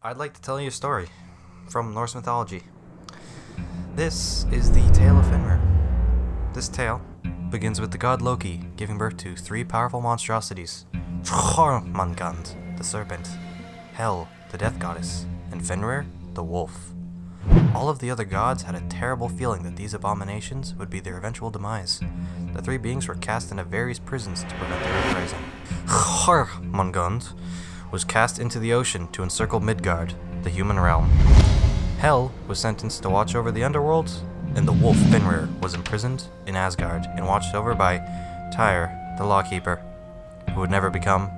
I'd like to tell you a story from Norse mythology. This is the tale of Fenrir. This tale begins with the god Loki giving birth to three powerful monstrosities: Jormungand, the serpent; Hel, the death goddess; and Fenrir, the wolf. All of the other gods had a terrible feeling that these abominations would be their eventual demise. The three beings were cast into various prisons to prevent their uprising. Jormungand was cast into the ocean to encircle Midgard, the human realm. Hel was sentenced to watch over the underworld, and the wolf Fenrir was imprisoned in Asgard and watched over by Tyr, the lawkeeper, who would never become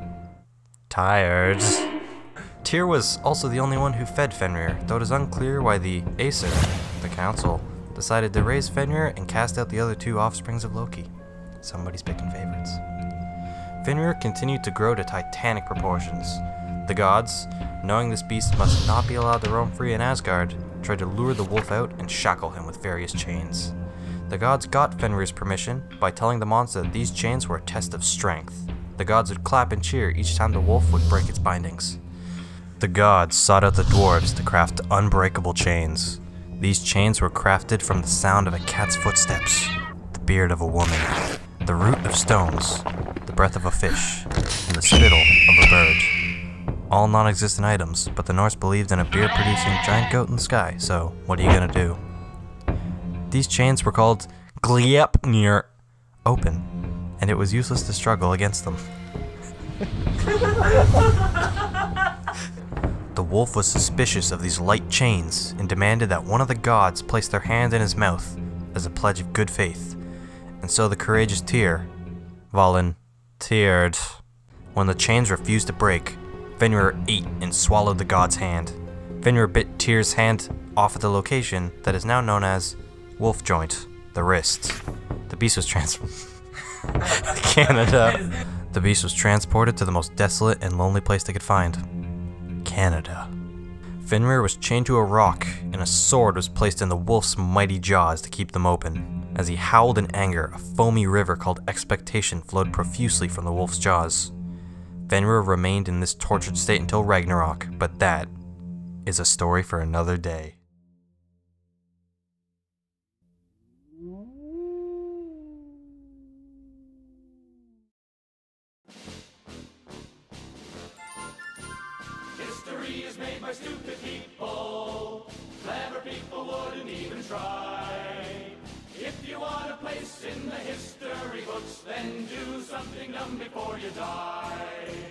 tired. Tyr was also the only one who fed Fenrir, though it is unclear why the Aesir, the council, decided to raise Fenrir and cast out the other two offsprings of Loki. Somebody's picking favorites. Fenrir continued to grow to titanic proportions. The gods, knowing this beast must not be allowed to roam free in Asgard, tried to lure the wolf out and shackle him with various chains. The gods got Fenrir's permission by telling the monster that these chains were a test of strength. The gods would clap and cheer each time the wolf would break its bindings. The gods sought out the dwarves to craft unbreakable chains. These chains were crafted from the sound of a cat's footsteps, the beard of a woman, the root of stones, the breath of a fish, and the spittle of a bird. All non-existent items, but the Norse believed in a beard-producing giant goat in the sky, so what are you gonna do? These chains were called Gleipnir, open, and it was useless to struggle against them. The wolf was suspicious of these light chains and demanded that one of the gods place their hand in his mouth as a pledge of good faith, and so the courageous Tyr volunteered. When the chains refused to break, Fenrir ate and swallowed the god's hand. Fenrir bit Tyr's hand off at the location that is now known as Wolf Joint, the wrist. The beast was Canada. The beast was transported to the most desolate and lonely place they could find. Canada. Fenrir was chained to a rock, and a sword was placed in the wolf's mighty jaws to keep them open. As he howled in anger, a foamy river called Expectation flowed profusely from the wolf's jaws. Fenrir remained in this tortured state until Ragnarok, but that is a story for another day. History is made by stupid people. Clever people wouldn't even try. If you want a place in the history books, then do something dumb before you die.